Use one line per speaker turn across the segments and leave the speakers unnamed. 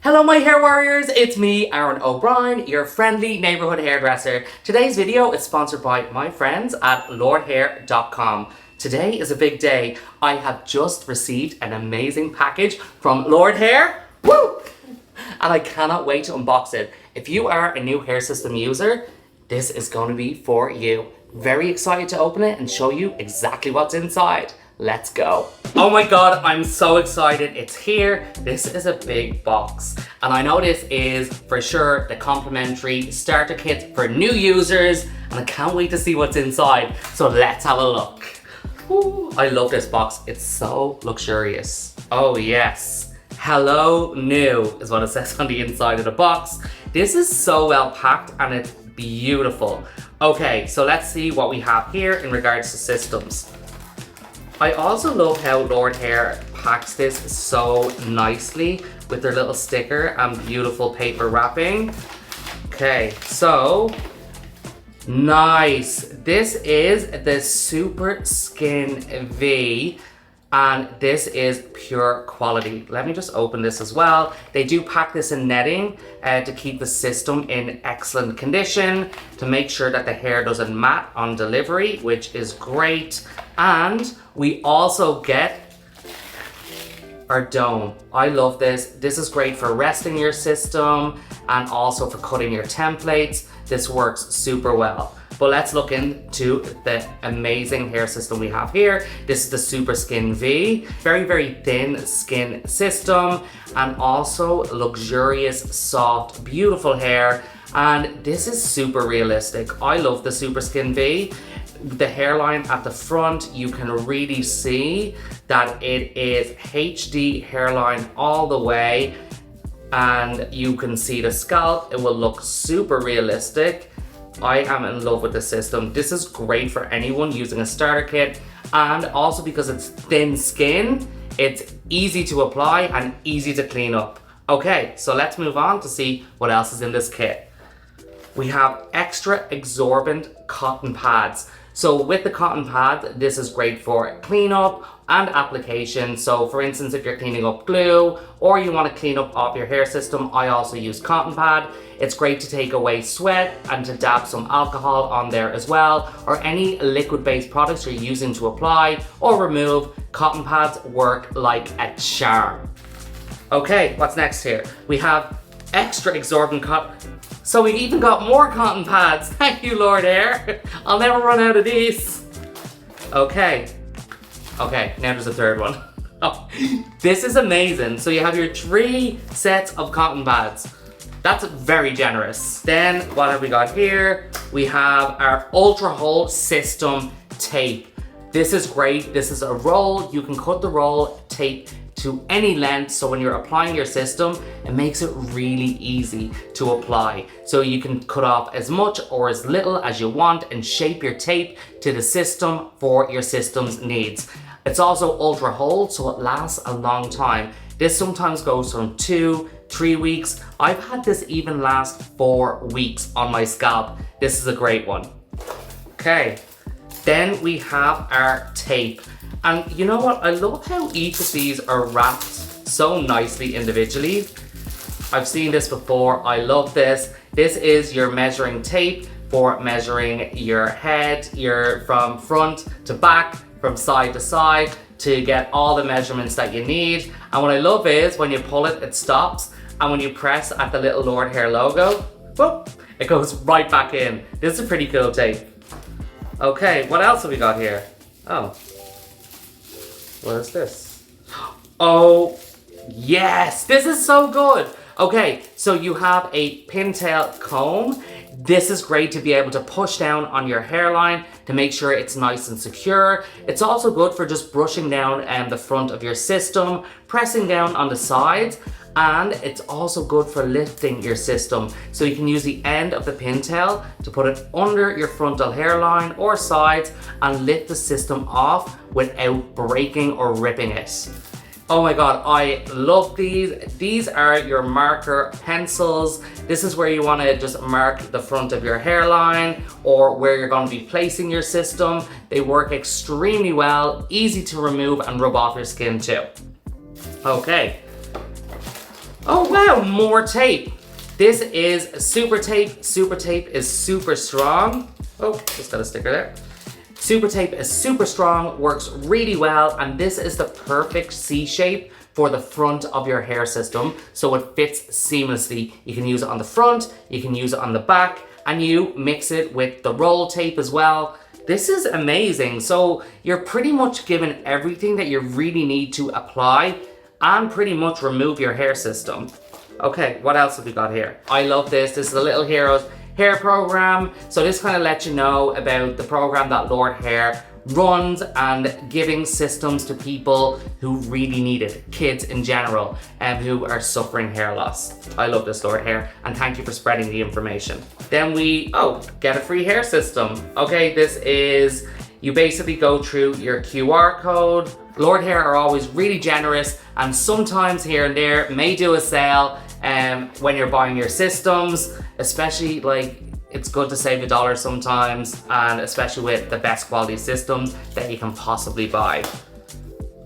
Hello my hair warriors, it's me, Aaron O'Brien, your friendly neighborhood hairdresser. Today's video is sponsored by my friends at Lordhair.com. Today is a big day. I have just received an amazing package from Lordhair. Woo! And I cannot wait to unbox it. If you are a new hair system user, this is going to be for you. Very excited to open it and show you exactly what's inside. Let's go. Oh my god, I'm so excited. It's here. This is a big box. And I know this is for sure the complimentary starter kit for new users. And I can't wait to see what's inside. So let's have a look. Ooh, I love this box. It's so luxurious. Oh yes. Hello new is what it says on the inside of the box. This is so well packed and it's beautiful. Okay, so let's see what we have here in regards to systems. I also love how Lordhair packs this so nicely with their little sticker and beautiful paper wrapping. Okay, so nice. This is the Superskin V and this is pure quality. Let me just open this as well. They do pack this in netting to keep the system in excellent condition, to make sure that the hair doesn't mat on delivery, which is great. And we also get our dome. I love this. This is great for resting your system and also for cutting your templates. This works super well. But let's look into the amazing hair system we have here. This is the Superskin V. Very, very thin skin system and also luxurious, soft, beautiful hair. And this is super realistic. I love the Superskin V. The hairline at the front, you can really see that it is HD hairline all the way. And you can see the scalp. It will look super realistic. I am in love with the system. This is great for anyone using a starter kit, and also because it's thin skin, it's easy to apply and easy to clean up. Okay, so let's move on to see what else is in this kit. We have extra absorbent cotton pads. So with the cotton pad, this is great for cleanup and application. So for instance, if you're cleaning up glue or you want to clean up off your hair system, I also use cotton pad. It's great to take away sweat and to dab some alcohol on there as well, or any liquid-based products you're using to apply or remove. Cotton pads work like a charm. Okay, what's next here? We have extra absorbent cotton. So we even got more cotton pads. Thank you, Lordhair. I'll never run out of these. Okay, now there's a third one. Oh, this is amazing. So you have your 3 sets of cotton pads. That's very generous. Then what have we got here? We have our Ultra Hold System tape. This is great. This is a roll. You can cut the roll tape to any length, so when you're applying your system, it makes it really easy to apply. So you can cut off as much or as little as you want and shape your tape to the system for your system's needs. It's also ultra hold, so it lasts a long time. This sometimes goes from 2-3 weeks. I've had this even last 4 weeks on my scalp. This is a great one. Okay, then we have our tape. And you know what? I love how each of these are wrapped so nicely individually. I've seen this before. I love this. This is your measuring tape for measuring your head, from front to back, from side to side, to get all the measurements that you need. And what I love is when you pull it, it stops. And when you press at the little Lordhair logo, whoop, it goes right back in. This is a pretty cool tape. Okay, what else have we got here? Oh. What is this? Oh, yes, this is so good. Okay, so you have a pintail comb. This is great to be able to push down on your hairline to make sure it's nice and secure. It's also good for just brushing down the front of your system, pressing down on the sides, and it's also good for lifting your system. So you can use the end of the pintail to put it under your frontal hairline or sides and lift the system off without breaking or ripping it. Oh my god, I love these. These are your marker pencils. This is where you want to just mark the front of your hairline or where you're going to be placing your system. They work extremely well, easy to remove and rub off your skin too. Okay. Oh wow! wow, more tape. This is super tape. Super tape is super strong. Oh, just got a sticker there. Super tape is super strong, works really well, and this is the perfect C shape for the front of your hair system, so it fits seamlessly. You can use it on the front, you can use it on the back, and you mix it with the roll tape as well. This is amazing. So you're pretty much given everything that you really need to apply and pretty much remove your hair system. Okay, what else have we got here? I love this. This is the Little Heroes hair program. So this kind of lets you know about the program that Lordhair runs and giving systems to people who really need it, kids in general, and who are suffering hair loss. I love this, Lordhair, and thank you for spreading the information. Then we, get a free hair system. Okay, this is, you basically go through your QR code. Lordhair are always really generous, and sometimes here and there may do a sale when you're buying your systems, especially like, it's good to save $1 sometimes, and especially with the best quality systems that you can possibly buy.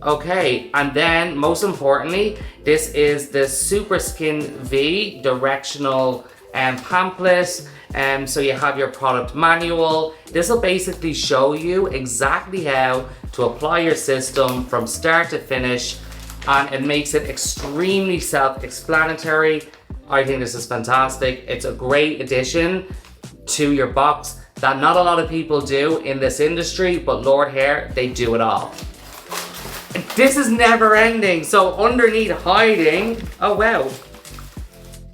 Okay, and then most importantly, this is the Superskin V directional pamphlet. So you have your product manual. This will basically show you exactly how to apply your system from start to finish, and it makes it extremely self-explanatory. I think this is fantastic. It's a great addition to your box that not a lot of people do in this industry, but Lordhair, they do it all. This is never ending. So underneath hiding, oh wow.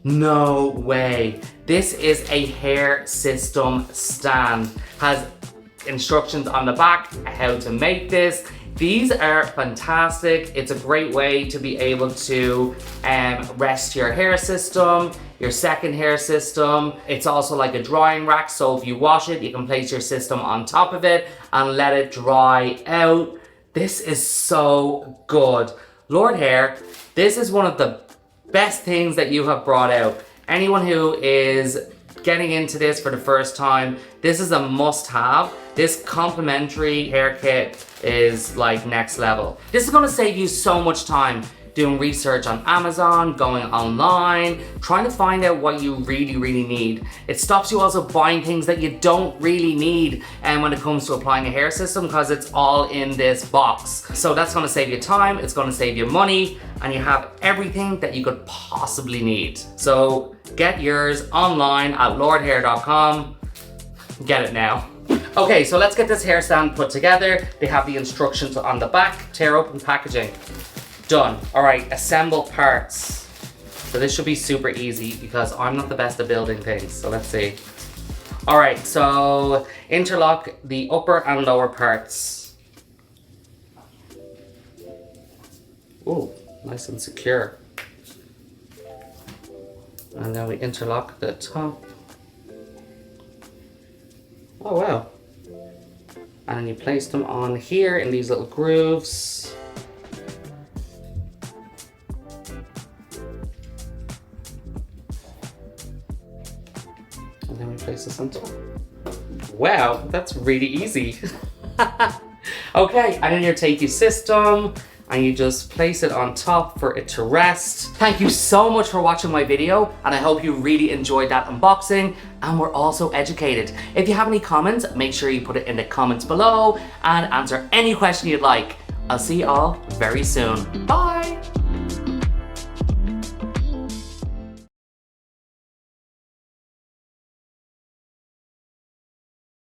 No way. This is a hair system stand. Has instructions on the back how to make this. These are fantastic. It's a great way to be able to rest your hair system, your second hair system. It's also like a drying rack, so if you wash it, you can place your system on top of it and let it dry out. This is so good. Lordhair, this is one of the best things that you have brought out. Anyone who is getting into this for the first time, this is a must-have. This complimentary hair kit is like next level. This is gonna save you so much time doing research on Amazon, going online, trying to find out what you really, really need. It stops you also buying things that you don't really need when it comes to applying a hair system, because it's all in this box. So that's gonna save you time, it's gonna save you money, and you have everything that you could possibly need. So get yours online at lordhair.com. Get it now. Okay, so let's get this hair stand put together. They have the instructions on the back. Tear open packaging. Done. All right, assemble parts. So this should be super easy because I'm not the best at building things. So let's see. All right, so interlock the upper and lower parts. Ooh, nice and secure. And then we interlock the top. Oh wow. And then you place them on here in these little grooves. And then we place this on top. Wow, that's really easy. Okay, and then you take your system and you just place it on top for it to rest. Thank you so much for watching my video, and I hope you really enjoyed that unboxing and were also educated. If you have any comments, make sure you put it in the comments below and answer any question you'd like. I'll see you all very soon. Bye!